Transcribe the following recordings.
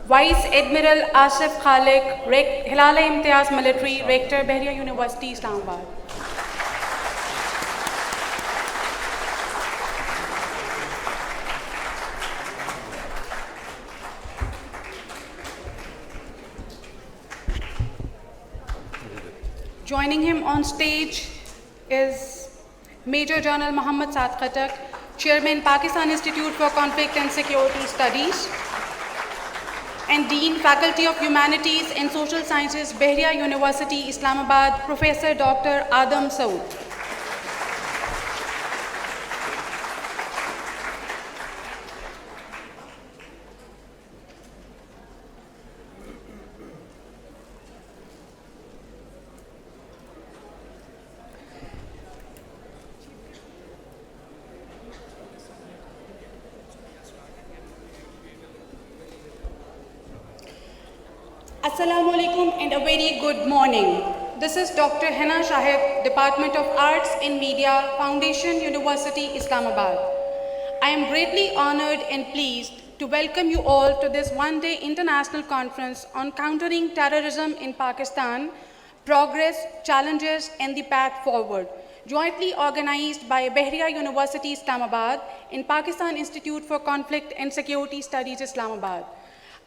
Vice Admiral Asif Khalik, Hilala Imtiaz Military, Rector, Bahria University, Islamabad. Joining him on stage is Major General Muhammad Saad Khattak, Chairman, Pakistan Institute for Conflict and Security Studies, and Dean, Faculty of Humanities and Social Sciences, Bahria University, Islamabad, Professor Dr. Adam Saud. Assalamu alaikum and a very good morning. This is Dr. Hena Shahid, Department of Arts and Media, Foundation University, Islamabad. I am greatly honored and pleased to welcome you all to this one-day international conference on countering terrorism in Pakistan, progress, challenges, and the path forward, jointly organized by Bahria University, Islamabad and Pakistan Institute for Conflict and Security Studies, Islamabad.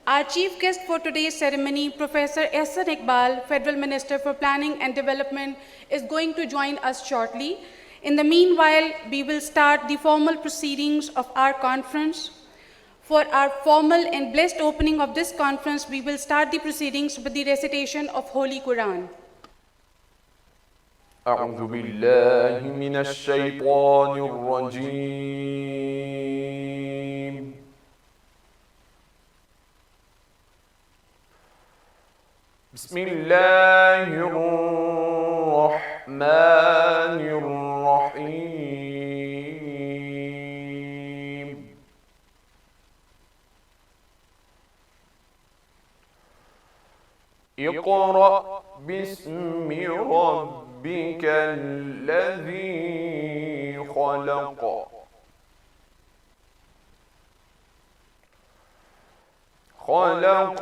Our chief guest for today's ceremony, Professor Ehsan Iqbal, Federal Minister for Planning and Development, is going to join us shortly. In the meanwhile, we will start the formal proceedings of our conference. For our formal and blessed opening of this conference, we will start the proceedings with the recitation of Holy Quran. أعوذ بالله من الشيطان الرجيم بسم الله الرحمن الرحيم اقرأ باسم ربك الذي خلق خلق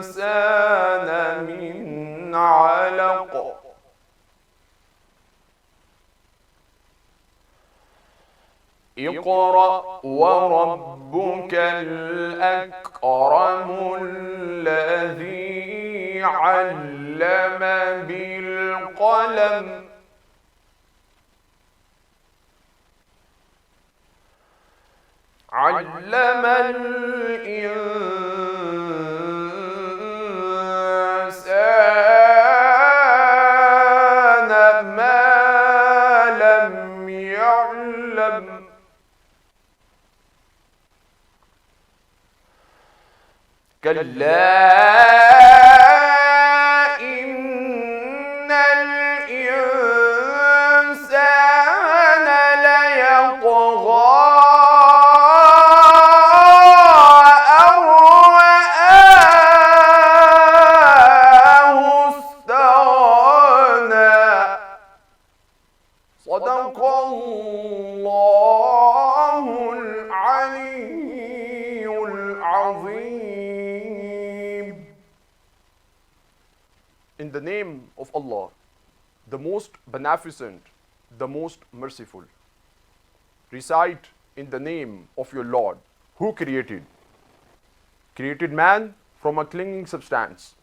الإنسان من علق اقرأ وربك الأكرم الذي علم بالقلم علم الإنسان ما لم يعلم كلا إن الإنسان ليطغى In the name of Allah, the most beneficent, the most merciful. Recite in the name of your Lord, who created man from a clinging substance.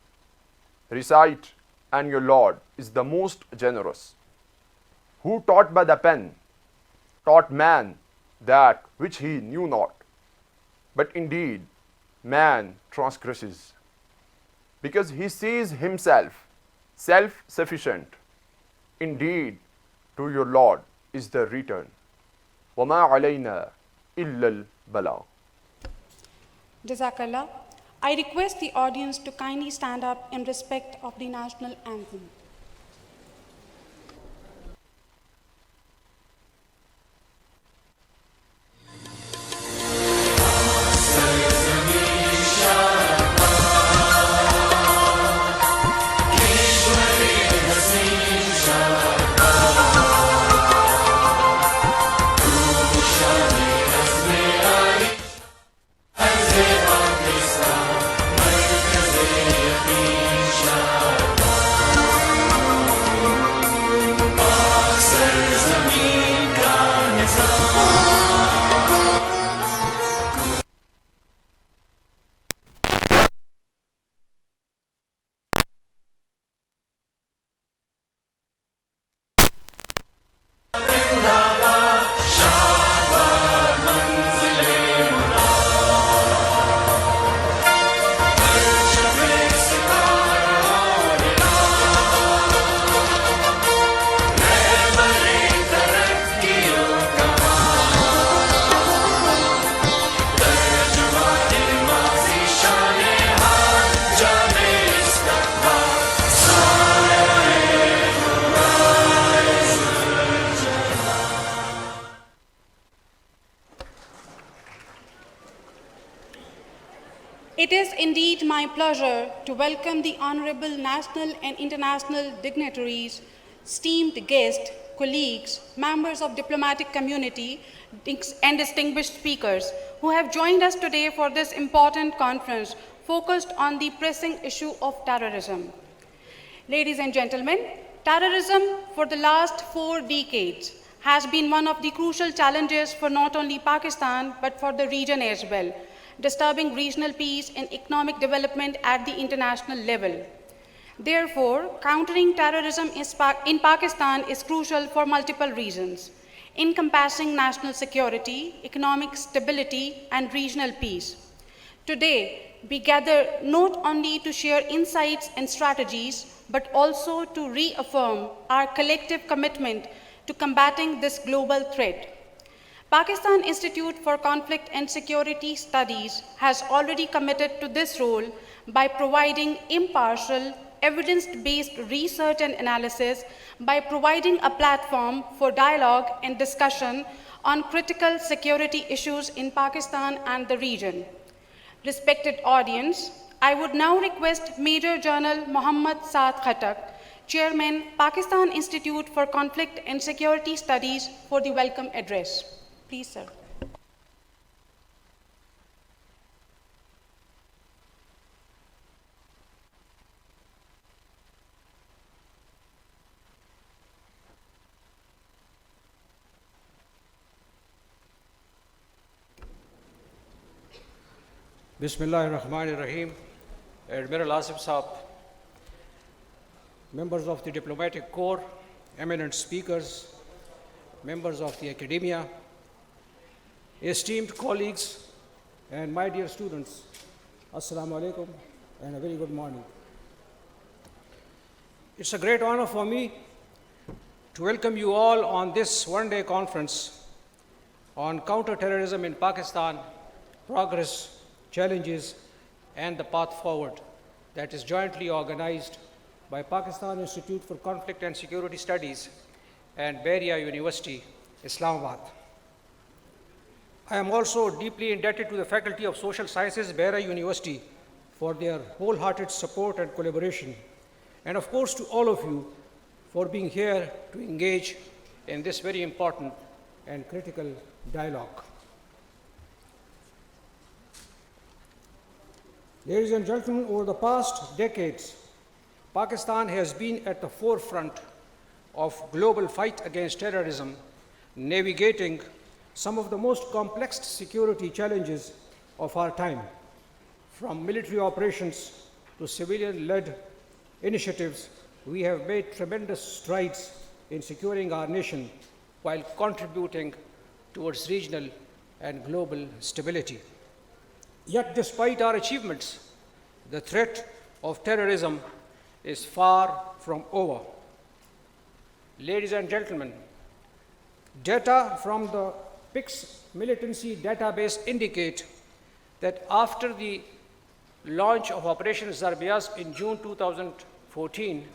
Recite, and your Lord is the most generous, who taught by the pen, taught man that which he knew not. But indeed, man transgresses, because he sees himself self-sufficient. Indeed, to your Lord is the return. وَمَا عَلَيْنَا إِلَّا الْبَلَاغُ. Jazakallah. I request the audience to kindly stand up in respect of the national anthem. It is indeed my pleasure to welcome the honorable national and international dignitaries, esteemed guests, colleagues, members of diplomatic community, and distinguished speakers who have joined us today for this important conference focused on the pressing issue of terrorism. Ladies and gentlemen, terrorism for the last 4 decades has been one of the crucial challenges for not only Pakistan but for the region as well, disturbing regional peace and economic development at the international level. Therefore, countering terrorism in Pakistan is crucial for multiple reasons, encompassing national security, economic stability, and regional peace. Today, we gather not only to share insights and strategies, but also to reaffirm our collective commitment to combating this global threat. Pakistan Institute for Conflict and Security Studies has already committed to this role by providing impartial, evidence-based research and analysis, by providing a platform for dialogue and discussion on critical security issues in Pakistan and the region. Respected audience, I would now request Major General Muhammad Saad Khattak, Chairman, Pakistan Institute for Conflict and Security Studies, for the welcome address. Please, sir. Bismillahirrahmanirrahim. Admiral Asif Saab, members of the diplomatic corps, eminent speakers, members of the academia, esteemed colleagues, and my dear students, Assalamu alaikum and a very good morning. It's a great honor for me to welcome you all on this one-day conference on counter-terrorism in Pakistan, progress, challenges, and the path forward that is jointly organized by Pakistan Institute for Conflict and Security Studies and Bahria University, Islamabad. I am also deeply indebted to the Faculty of Social Sciences, Bahria University, for their wholehearted support and collaboration, and of course to all of you for being here to engage in this very important and critical dialogue. Ladies and gentlemen, over the past decades, Pakistan has been at the forefront of global fight against terrorism, navigating some of the most complex security challenges of our time, from military operations to civilian-led initiatives. We have made tremendous strides in securing our nation while contributing towards regional and global stability. Yet, despite our achievements, the threat of terrorism is far from over. Ladies and gentlemen, data from the PICS militancy database indicate that after the launch of Operation Zarbias in June 2014,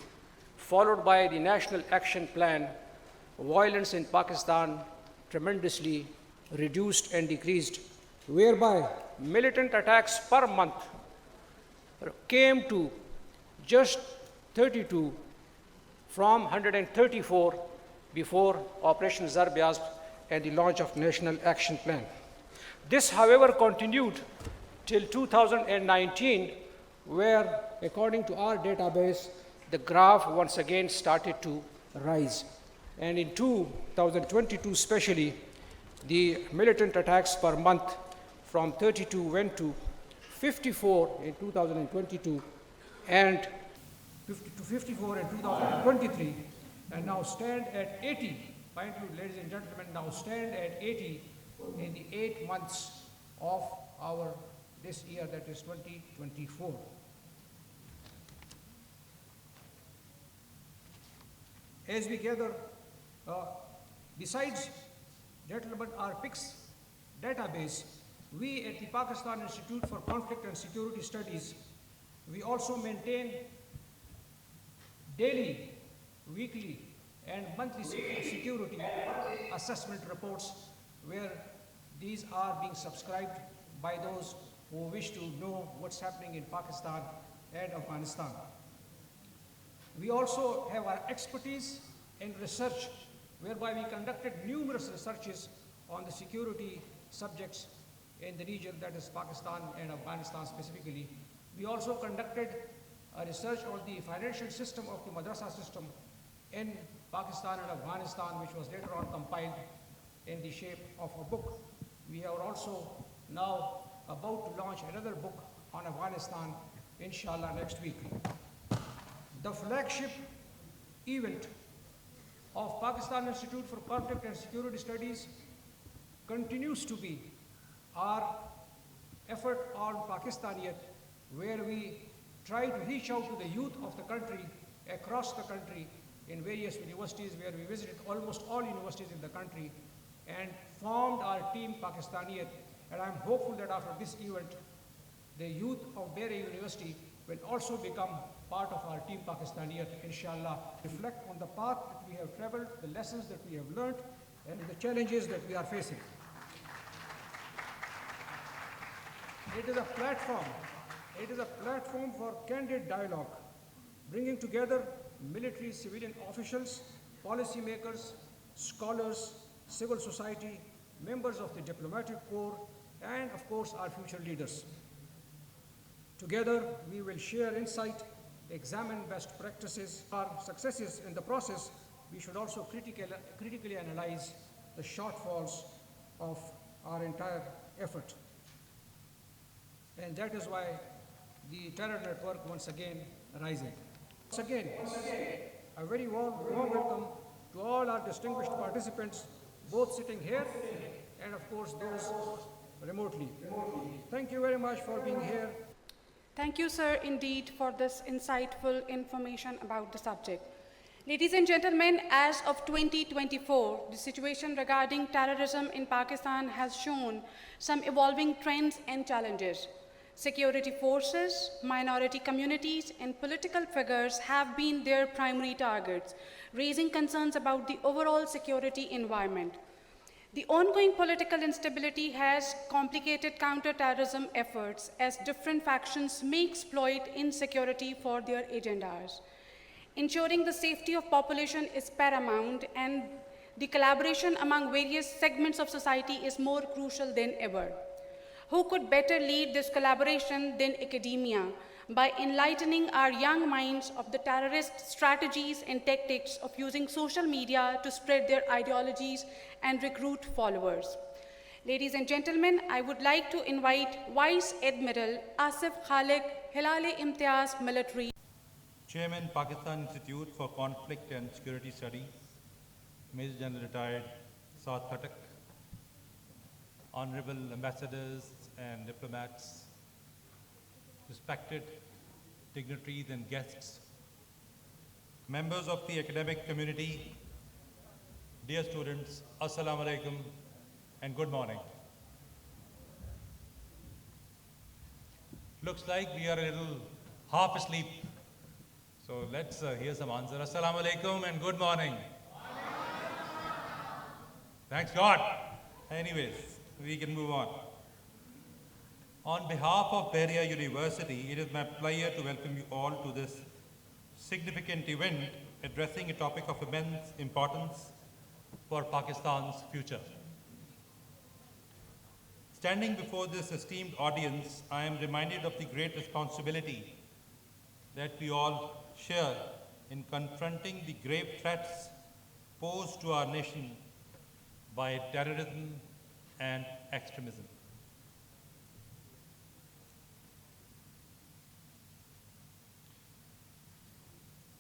followed by the National Action Plan, violence in Pakistan tremendously reduced and decreased, whereby militant attacks per month came to just 32 from 134 before Operation Zarbias and the launch of National Action Plan. This, however, continued till 2019, where, according to our database, the graph once again started to rise. And in 2022 especially, the militant attacks per month from 32 went to 54 in 2022 and to 54 in 2023, and now stand at 80. Mind you, ladies and gentlemen, now stand at 80 in the 8 months of this year, that is 2024. As we gather, besides, gentlemen, our PICS database, we at the Pakistan Institute for Conflict and Security Studies, we also maintain daily, weekly, and monthly security assessment reports, where these are being subscribed by those who wish to know what's happening in Pakistan and Afghanistan. We also have our expertise in research, whereby we conducted numerous researches on the security subjects in the region, that is Pakistan and Afghanistan specifically. We also conducted a research on the financial system of the madrasa system in Pakistan and Afghanistan, which was later on compiled in the shape of a book. We are also now about to launch another book on Afghanistan, inshallah, next week. The flagship event of Pakistan Institute for Conflict and Security Studies continues to be our effort on Pakistaniyat, where we try to reach out to the youth of the country, across the country, in various universities, where we visited almost all universities in the country and formed our team Pakistaniyat. And I'm hopeful that after this event, the youth of Bahria University will also become part of our team Pakistaniyat, inshallah. Reflect on the path that we have traveled, the lessons that we have learned, and the challenges that we are facing. It is a platform. It is a platform for candid dialogue, bringing together military, civilian officials, policymakers, scholars, civil society, members of the diplomatic corps, and of course our future leaders. Together, we will share insight, examine best practices, our successes in the process. We should also critically analyze the shortfalls of our entire effort. And that is why the terror network once again rising. Once again, a very warm welcome to all our distinguished participants, both sitting here and of course those remotely. Thank you very much for being here. Thank you, sir, indeed, for this insightful information about the subject. Ladies and gentlemen, as of 2024, the situation regarding terrorism in Pakistan has shown some evolving trends and challenges. Security forces, minority communities, and political figures have been their primary targets, raising concerns about the overall security environment. The ongoing political instability has complicated counter-terrorism efforts as different factions may exploit insecurity for their agendas. Ensuring the safety of population is paramount, and the collaboration among various segments of society is more crucial than ever. Who could better lead this collaboration than academia by enlightening our young minds of the terrorist strategies and tactics of using social media to spread their ideologies and recruit followers? Ladies and gentlemen, I would like to invite Vice Admiral Asif Khalik, Hilal-e-Imtiaz Military, Chairman, Pakistan Institute for Conflict and Security Studies, Major General Retired Saad Khattak, Honorable Ambassadors and diplomats, respected dignitaries and guests, members of the academic community, dear students, Assalamu alaikum and good morning. Looks like we are a little half asleep, so let's hear some answer. Assalamu alaikum and good morning. Thanks God. Anyways, we can move on. On behalf of Bahria University, it is my pleasure to welcome you all to this significant event addressing a topic of immense importance for Pakistan's future. Standing before this esteemed audience, I am reminded of the great responsibility that we all share in confronting the grave threats posed to our nation by terrorism and extremism.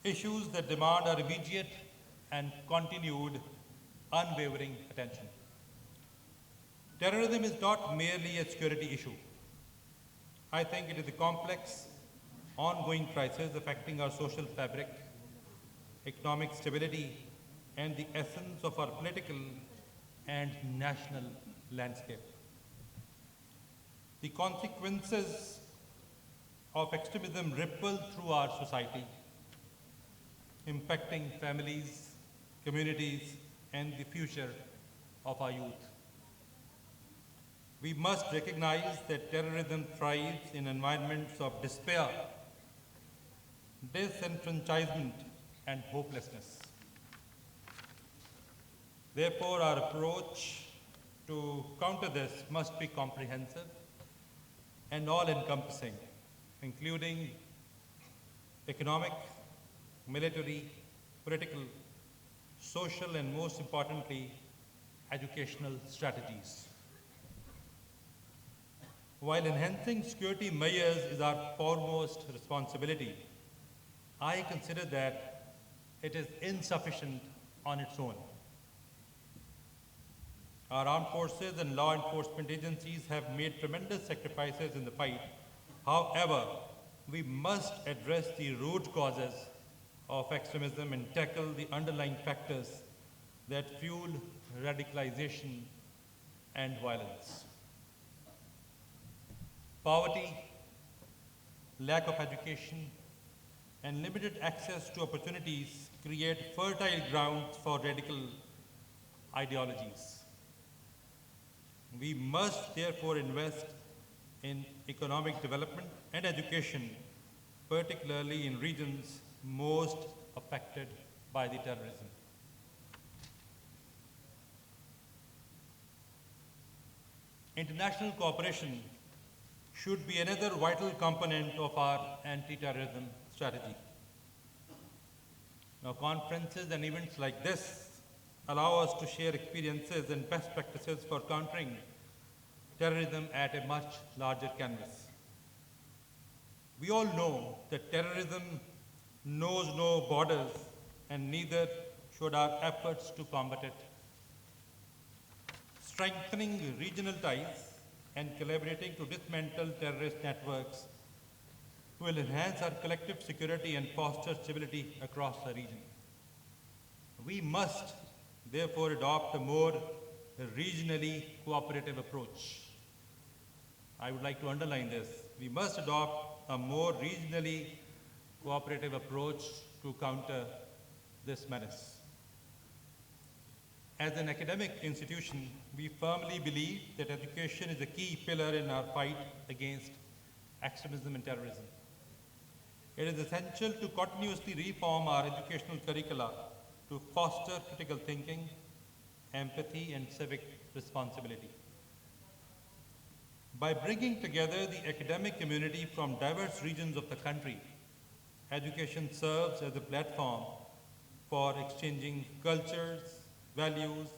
Issues that demand our immediate and continued unwavering attention. Terrorism is not merely a security issue. I think it is a complex, ongoing crisis affecting our social fabric, economic stability, and the essence of our political and national landscape. The consequences of extremism ripple through our society, impacting families, communities, and the future of our youth. We must recognize that terrorism thrives in environments of despair, disenfranchisement, and hopelessness. Therefore, our approach to counter this must be comprehensive and all-encompassing, including economic, military, political, social, and most importantly, educational strategies. While enhancing security measures is our foremost responsibility, I consider that it is insufficient on its own. Our armed forces and law enforcement agencies have made tremendous sacrifices in the fight. However, we must address the root causes of extremism and tackle the underlying factors that fuel radicalization and violence. Poverty, lack of education, and limited access to opportunities create fertile grounds for radical ideologies. We must therefore invest in economic development and education, particularly in regions most affected by the terrorism. International cooperation should be another vital component of our anti-terrorism strategy. Now, conferences and events like this allow us to share experiences and best practices for countering terrorism at a much larger canvas. We all know that terrorism knows no borders, and neither should our efforts to combat it. Strengthening regional ties and collaborating to dismantle terrorist networks will enhance our collective security and foster stability across the region. We must therefore adopt a more regionally cooperative approach. I would like to underline this. We must adopt a more regionally cooperative approach to counter this menace. As an academic institution, we firmly believe that education is a key pillar in our fight against extremism and terrorism. It is essential to continuously reform our educational curricula to foster critical thinking, empathy, and civic responsibility. By bringing together the academic community from diverse regions of the country, education serves as a platform for exchanging cultures, values,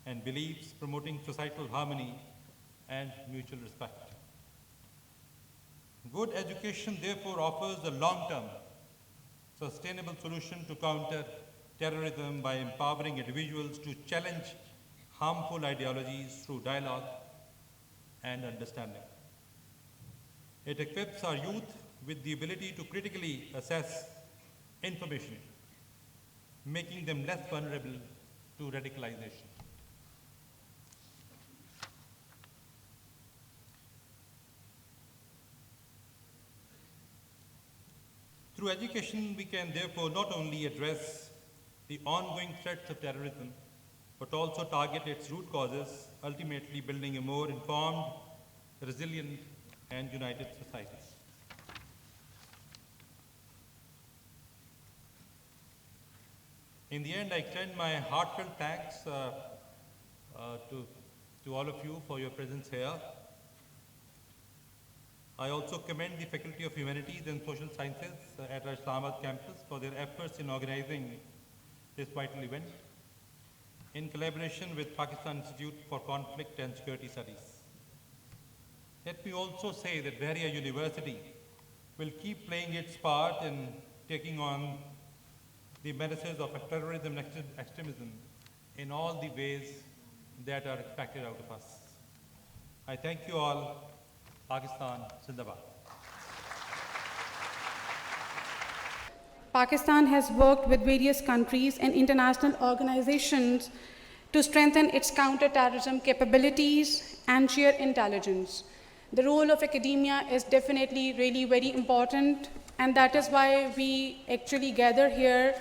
and beliefs, promoting societal harmony and mutual respect. Good education therefore offers a long-term, sustainable solution to counter terrorism by empowering individuals to challenge harmful ideologies through dialogue and understanding. It equips our youth with the ability to critically assess information, making them less vulnerable to radicalization. Through education, we can therefore not only address the ongoing threats of terrorism, but also target its root causes, ultimately building a more informed, resilient, and united society. In the end, I extend my heartfelt thanks to all of you for your presence here. I also commend the Faculty of Humanities and Social Sciences at our Islamabad campus for their efforts in organizing this vital event in collaboration with Pakistan Institute for Conflict and Security Studies. Let me also say that Bahria University will keep playing its part in taking on the menaces of terrorism and extremism in all the ways that are expected out of us. I thank you all. Pakistan Zindabad. Pakistan has worked with various countries and international organizations to strengthen its counter-terrorism capabilities and share intelligence. The role of academia is definitely really very important, and that is why we actually gather here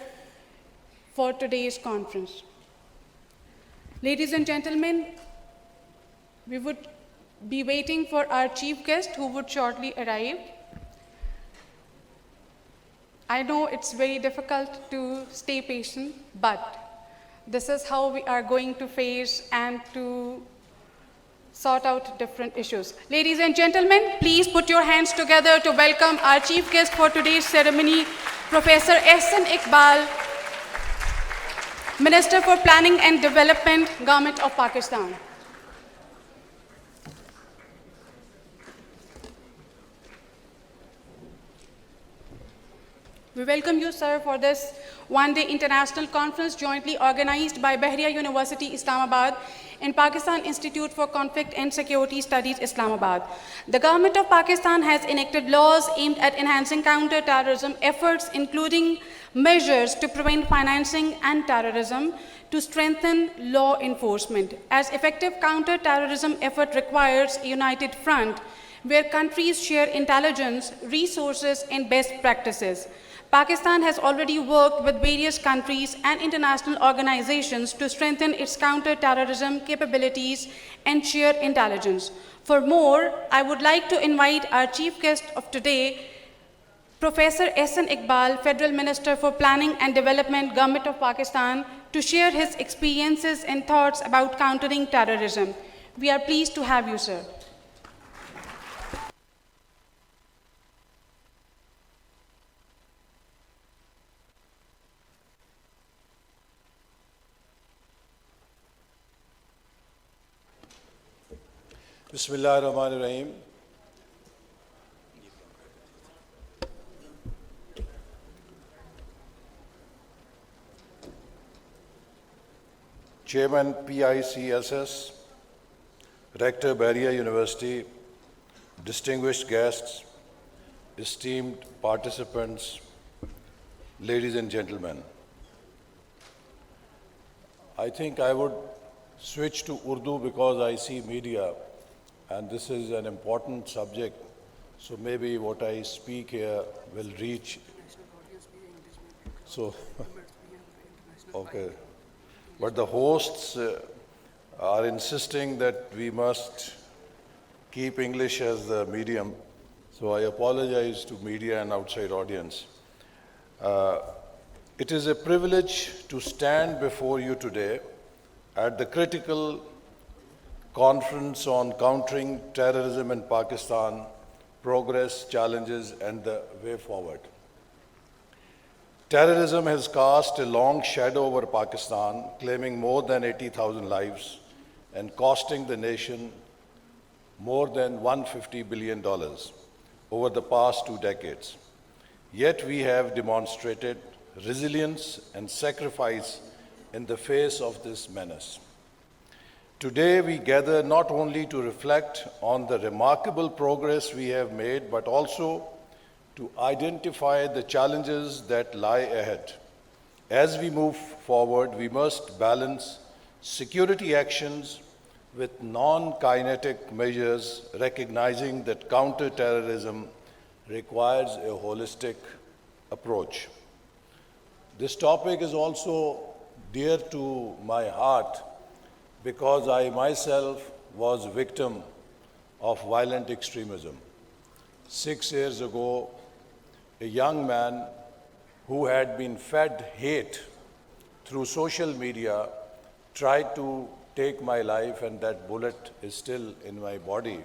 for today's conference. Ladies and gentlemen, we would be waiting for our chief guest who would shortly arrive. I know it's very difficult to stay patient, but this is how we are going to face and to sort out different issues. Ladies and gentlemen, please put your hands together to welcome our chief guest for today's ceremony, Professor Ehsan Iqbal, Minister for Planning and Development, Government of Pakistan. We welcome you, sir, for this one-day international conference jointly organized by Bahria University, Islamabad, and Pakistan Institute for Conflict and Security Studies, Islamabad. The government of Pakistan has enacted laws aimed at enhancing counter-terrorism efforts, including measures to prevent financing and terrorism, to strengthen law enforcement. As effective counter-terrorism effort requires a united front where countries share intelligence, resources, and best practices. Pakistan has already worked with various countries and international organizations to strengthen its counter-terrorism capabilities and share intelligence. For more, I would like to invite our chief guest of today, Professor Ehsan Iqbal, Federal Minister for Planning and Development, Government of Pakistan, to share his experiences and thoughts about countering terrorism. We are pleased to have you, sir. Bismillah ar-Rahman ar-Rahim. Chairman PICSS, Rector Bahria University, distinguished guests, esteemed participants, ladies and gentlemen. I think I would switch to Urdu because I see media and this is an important subject, so maybe what I speak here will reach. So, okay. But the hosts are insisting that we must keep English as the medium, so I apologize to media and outside audience. It is a privilege to stand before you today at the critical Conference on Countering Terrorism in Pakistan, Progress, Challenges, and the Way Forward. Terrorism has cast a long shadow over Pakistan, claiming more than 80,000 lives and costing the nation more than $150 billion over the past 2 decades. Yet we have demonstrated resilience and sacrifice in the face of this menace. Today, we gather not only to reflect on the remarkable progress we have made, but also to identify the challenges that lie ahead. As we move forward, we must balance security actions with non-kinetic measures, recognizing that counter-terrorism requires a holistic approach. This topic is also dear to my heart because I myself was a victim of violent extremism. 6 years ago, a young man who had been fed hate through social media tried to take my life, and that bullet is still in my body.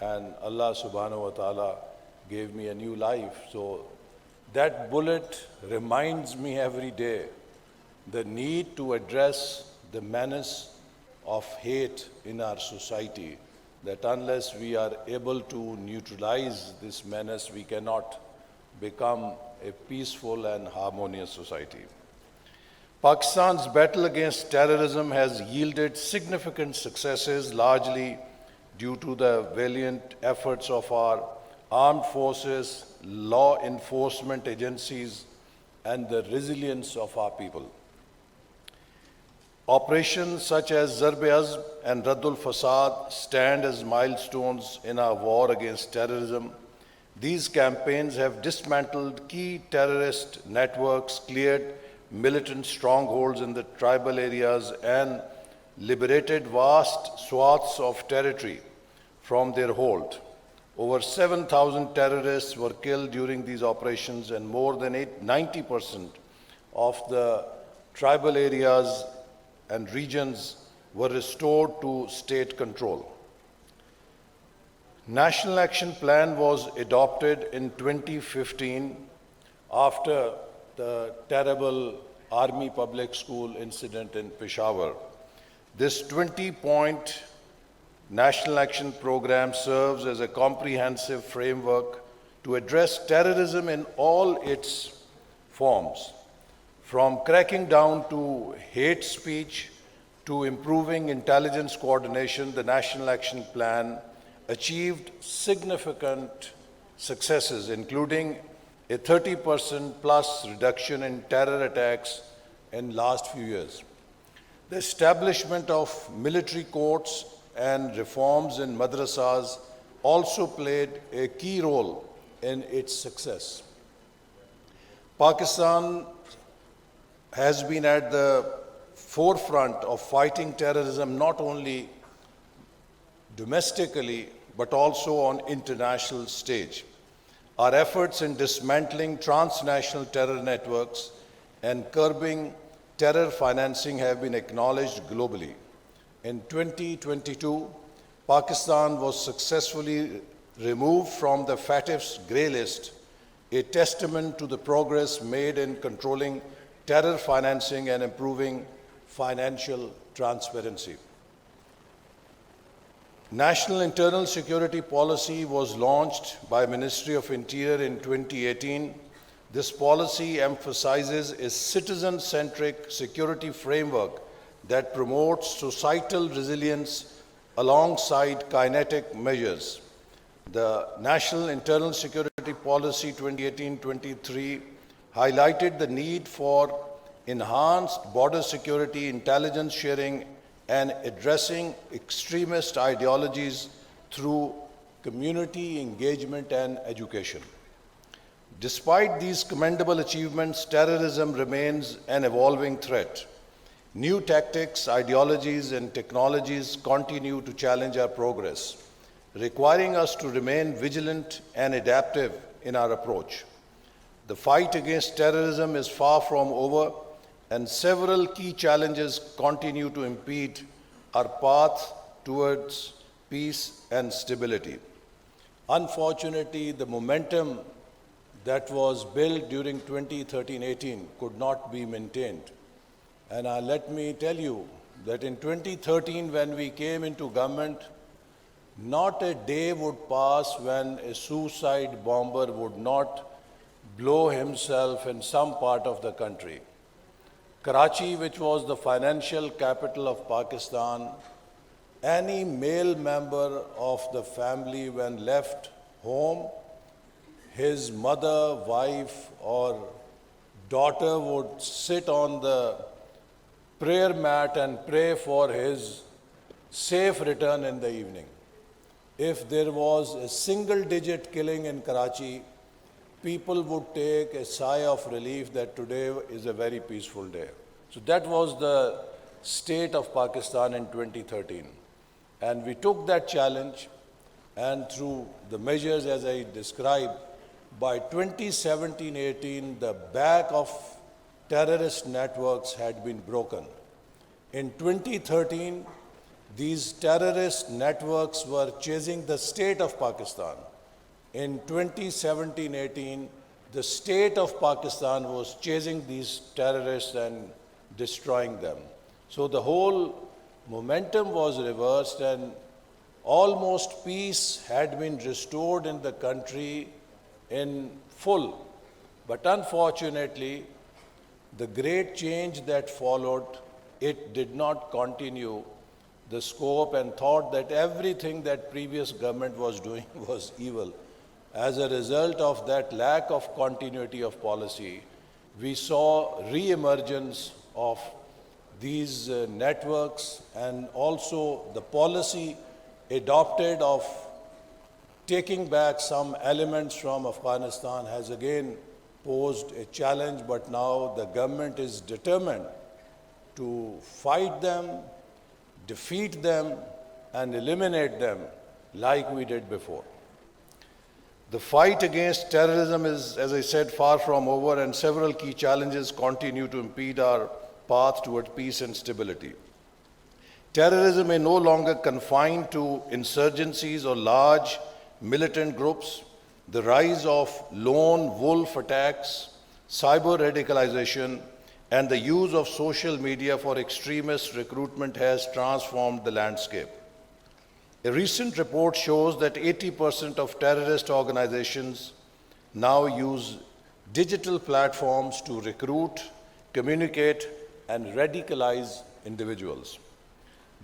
And Allah subhanahu wa ta'ala gave me a new life. So that bullet reminds me every day the need to address the menace of hate in our society, that unless we are able to neutralize this menace, we cannot become a peaceful and harmonious society. Pakistan's battle against terrorism has yielded significant successes, largely due to the valiant efforts of our armed forces, law enforcement agencies, and the resilience of our people. Operations such as Zarb-e-Azb and Raddul Fasad stand as milestones in our war against terrorism. These campaigns have dismantled key terrorist networks, cleared militant strongholds in the tribal areas, and liberated vast swaths of territory from their hold. Over 7,000 terrorists were killed during these operations, and more than 90% of the tribal areas and regions were restored to state control. National Action Plan was adopted in 2015 after the terrible Army Public School incident in Peshawar. This 20-point National Action Program serves as a comprehensive framework to address terrorism in all its forms, from cracking down to hate speech to improving intelligence coordination. The National Action Plan achieved significant successes, including a 30% plus reduction in terror attacks in last few years. The establishment of military courts and reforms in madrasas also played a key role in its success. Pakistan has been at the forefront of fighting terrorism not only domestically but also on international stage. Our efforts in dismantling transnational terror networks and curbing terror financing have been acknowledged globally. In 2022, Pakistan was successfully removed from the FATF's grey list, a testament to the progress made in controlling terror financing and improving financial transparency. National Internal Security Policy was launched by Ministry of Interior in 2018. This policy emphasizes a citizen-centric security framework that promotes societal resilience alongside kinetic measures. The National Internal Security Policy 2018-23 highlighted the need for enhanced border security, intelligence sharing, and addressing extremist ideologies through community engagement and education. Despite these commendable achievements, terrorism remains an evolving threat. New tactics, ideologies, and technologies continue to challenge our progress, requiring us to remain vigilant and adaptive in our approach. The fight against terrorism is far from over, and several key challenges continue to impede our path towards peace and stability. Unfortunately, the momentum that was built during 2013-18 could not be maintained. And let me tell you that in 2013, when we came into government, not a day would pass when a suicide bomber would not blow himself in some part of the country. Karachi, which was the financial capital of Pakistan, any male member of the family when left home, his mother, wife, or daughter would sit on the prayer mat and pray for his safe return in the evening. If there was a single-digit killing in Karachi, people would take a sigh of relief that today is a very peaceful day. So that was the state of Pakistan in 2013. And we took that challenge, and through the measures as I described, by 2017-18, the back of terrorist networks had been broken. In 2013, these terrorist networks were chasing the state of Pakistan. In 2017-18, the state of Pakistan was chasing these terrorists and destroying them. So the whole momentum was reversed, and almost peace had been restored in the country in full. But unfortunately, the great change that followed, it did not continue the scope, and thought that everything that previous government was doing was evil. As a result of that lack of continuity of policy, we saw re-emergence of these networks, and also the policy adopted of taking back some elements from Afghanistan has again posed a challenge, but now the government is determined to fight them, defeat them, and eliminate them like we did before. The fight against terrorism is, as I said, far from over, and several key challenges continue to impede our path toward peace and stability. Terrorism may no longer confine to insurgencies or large militant groups. The rise of lone wolf attacks, cyber radicalization, and the use of social media for extremist recruitment has transformed the landscape. A recent report shows that 80% of terrorist organizations now use digital platforms to recruit, communicate, and radicalize individuals.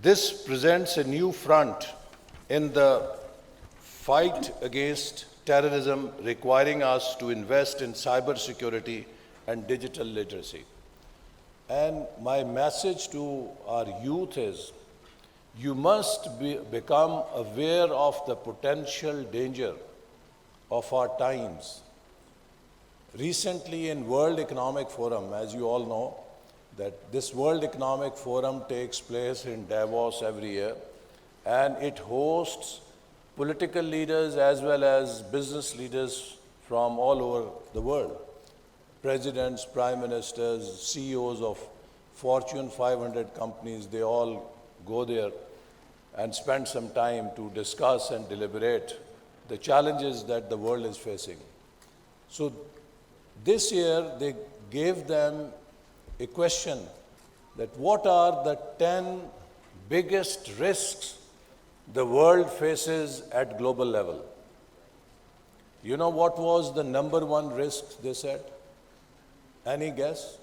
This presents a new front in the fight against terrorism, requiring us to invest in cybersecurity and digital literacy. And my message to our youth is, you must become aware of the potential danger of our times. Recently in World Economic Forum, as you all know, that this World Economic Forum takes place in Davos every year, and it hosts political leaders as well as business leaders from all over the world. Presidents, prime ministers, CEOs of Fortune 500 companies, they all go there and spend some time to discuss and deliberate the challenges that the world is facing. So this year they gave them a question that what are the 10 biggest risks the world faces at global level? You know what was the number one risk, they said? Any guess?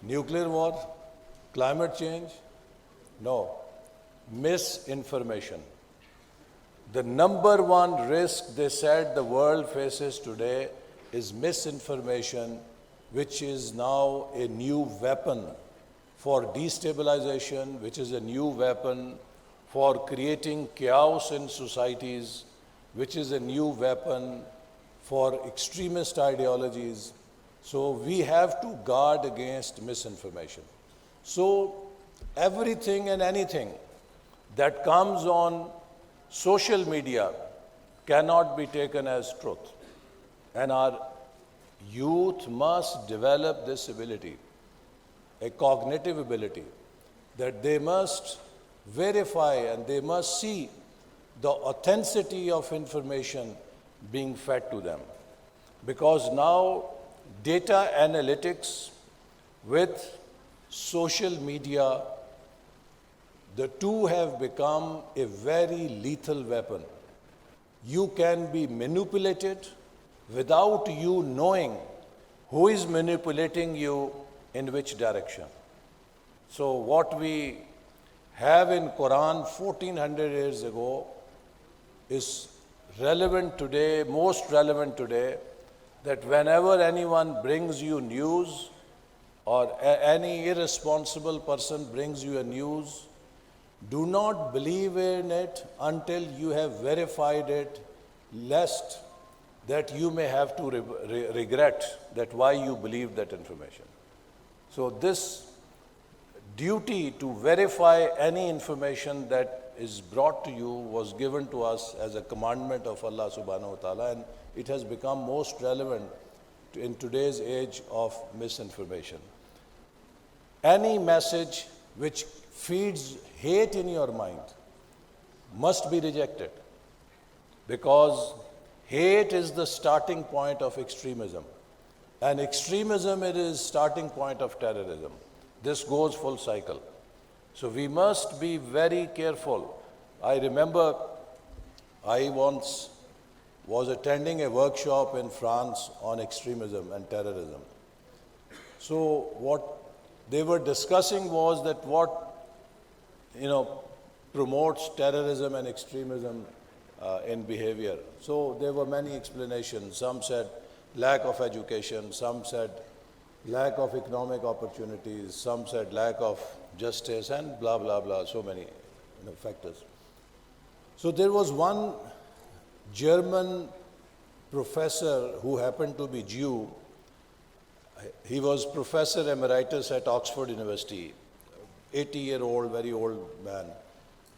Nuclear war? Climate change? No. Misinformation. The number one risk, they said, the world faces today is misinformation, which is now a new weapon for destabilization, which is a new weapon for creating chaos in societies, which is a new weapon for extremist ideologies. So we have to guard against misinformation. So everything and anything that comes on social media cannot be taken as truth. And our youth must develop this ability, a cognitive ability, that they must verify and they must see the authenticity of information being fed to them. Because now data analytics with social media, the two have become a very lethal weapon. You can be manipulated without you knowing who is manipulating you in which direction. So what we have in Quran 1400 years ago is relevant today, most relevant today, that whenever anyone brings you news or any irresponsible person brings you a news, do not believe in it until you have verified it, lest that you may have to regret that why you believed that information. So this duty to verify any information that is brought to you was given to us as a commandment of Allah subhanahu wa ta'ala, and it has become most relevant in today's age of misinformation. Any message which feeds hate in your mind must be rejected, because hate is the starting point of extremism, and extremism it is starting point of terrorism. This goes full cycle. So we must be very careful. I remember I once was attending a workshop in France on extremism and terrorism. So what they were discussing was that what promotes terrorism and extremism in behavior. So there were many explanations. Some said lack of education, some said lack of economic opportunities, some said lack of justice, and blah, blah, blah, so many factors. So there was one German professor who happened to be Jew. He was professor emeritus at Oxford University, 80-year-old, very old man.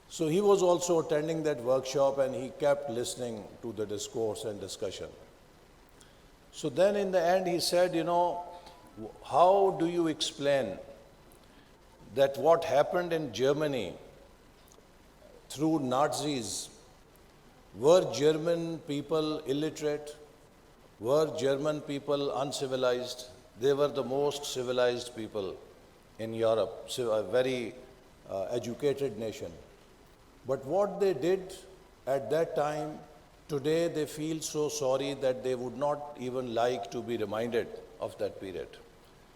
So he was also attending that workshop and he kept listening to the discourse and discussion. So then in the end he said, how do you explain that what happened in Germany through Nazis? Were German people illiterate? Were German people uncivilized? They were the most civilized people in Europe, so a very educated nation. But what they did at that time, today they feel so sorry that they would not even like to be reminded of that period.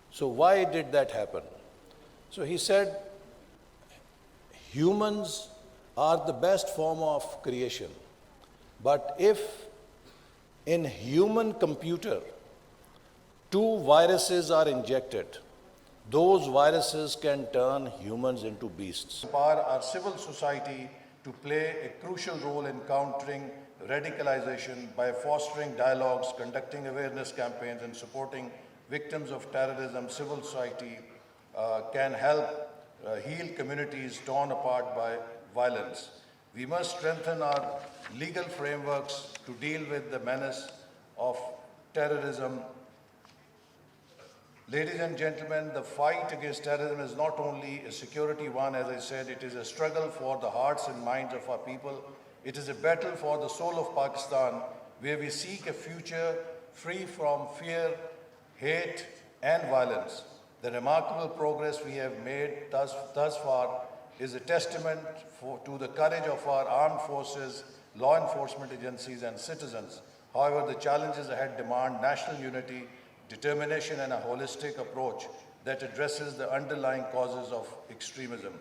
So why did that happen? So he said, humans are the best form of creation. But if in human computer, 2 viruses are injected, those viruses can turn humans into beasts. Empower our civil society to play a crucial role in countering radicalization by fostering dialogues, conducting awareness campaigns, and supporting victims of terrorism. Civil society can help heal communities torn apart by violence. We must strengthen our legal frameworks to deal with the menace of terrorism. Ladies and gentlemen, the fight against terrorism is not only a security one, as I said, it is a struggle for the hearts and minds of our people. It is a battle for the soul of Pakistan, where we seek a future free from fear, hate, and violence. The remarkable progress we have made thus far is a testament to the courage of our armed forces, law enforcement agencies, and citizens. However, the challenges ahead demand national unity, determination, and a holistic approach that addresses the underlying causes of extremism.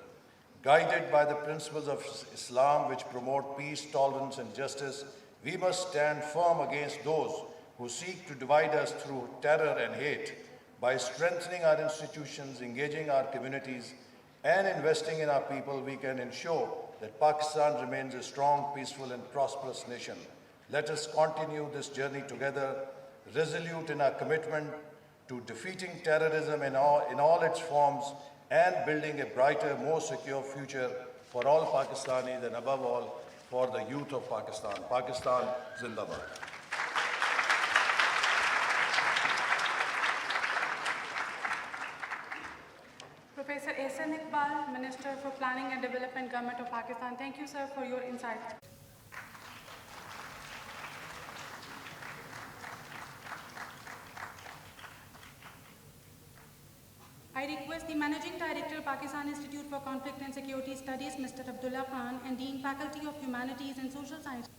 Guided by the principles of Islam, which promote peace, tolerance, and justice, we must stand firm against those who seek to divide us through terror and hate. By strengthening our institutions, engaging our communities, and investing in our people, we can ensure that Pakistan remains a strong, peaceful, and prosperous nation. Let us continue this journey together, resolute in our commitment to defeating terrorism in all its forms and building a brighter, more secure future for all Pakistanis and above all for the youth of Pakistan. Pakistan Zindabad. Professor Ehsan Iqbal, Minister for Planning and Development, Government of Pakistan. Thank you, sir, for your insights. I request the Managing Director, Pakistan Institute for Conflict and Security Studies, Mr. Abdullah Khan, and Dean, Faculty of Humanities and Social Sciences.